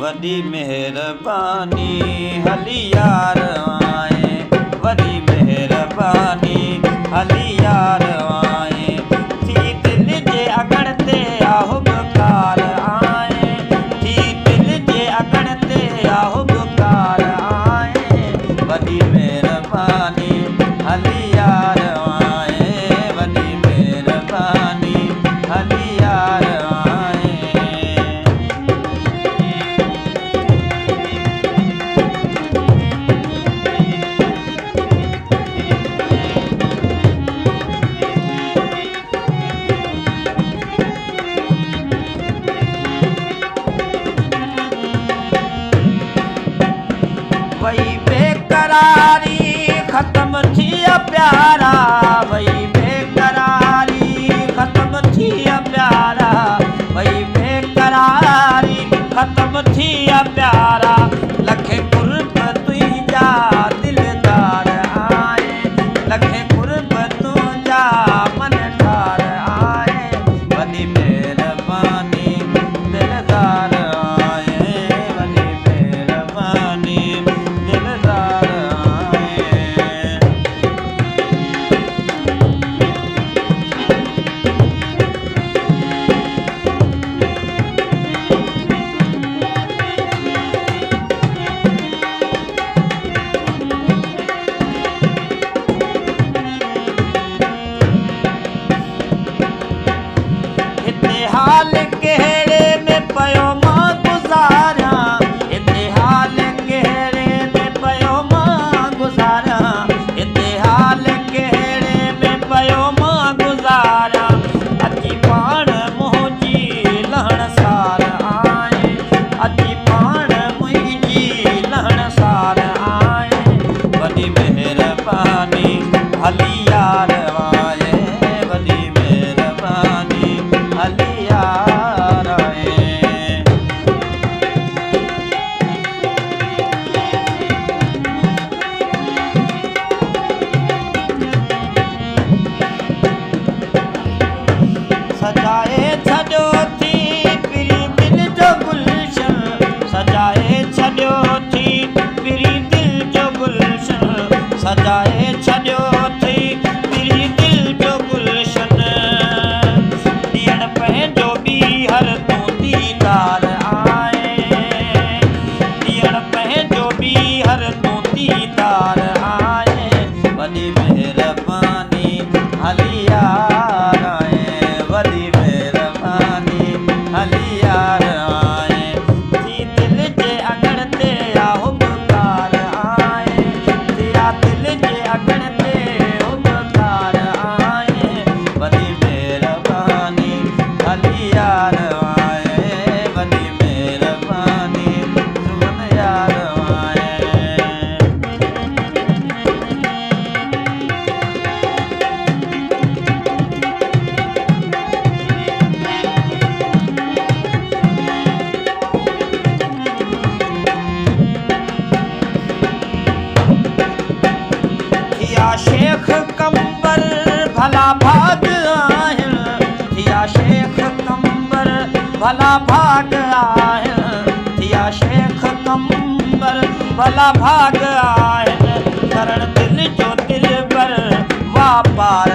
वॾी मेहरबानी हली यार आए, वॾी मेहरबानी हली यार आए, थी दिल जे अगण ते आहुबकार आए, थी दिल जे अगण ते आहुबकार आए, वॾी मेहरबानी हली यार आए, वॾी मेहरबानी हली यार आए। वही बेकरारी खत्म थी प्यारा, वही बेकरारी खत्म थी प्यारा, वही बेकरारी खत्म थी प्यारा, लखे कुर्ब तुझा दिलदार आए, लखे कुर्ब तुझा मन ठार आए, वॾी मेहरबानी दिलदार आए, वॾी मेहरबानी दिलदार आए। हिते हाल कहिड़े में पियो मां गुज़ारियां, हिते हाल कहिड़े में पियो मां गुज़ारियां, हिते हाल कहिड़े में पियो मां गुज़ारियां, अची पाण मुंहिंजी लहण सार आए, अची पाण मुंहिंजी लहण सार आए, वॾी मेहरबानी हली यार आए, वॾी मेहरबानी हली यार आए। सजाए छॾियो थी पिरी दिल जो गुलशन, सजाए छॾियो थी पिरी दिल जो गुलशन, सजाए छॾियो थी पिरी दिल जो गुलशन, ॾियण पंहिंजो ॿीहर तूं दीदार आए, ॾियण पंहिंजो ॿीहर तूं दीदार आए, वॾी मेहरबानी हली यार आए, वॾी मेहरबानी हली यार आए, थी दिल जे अगण ते आहुबकार आए, थिया दिल जे अगण ते आहुबकार आए, वॾी मेहरबानी हली यार आए, वॾी मेहरबानी सुमन यार आए। थिया शेख कंबर भला भाग आहिनि, थिया शेख कंबर भला भाग आहिनि, थिया शेख कंबर भला भाग आहिनि, करण दिल जो दिलबर वापार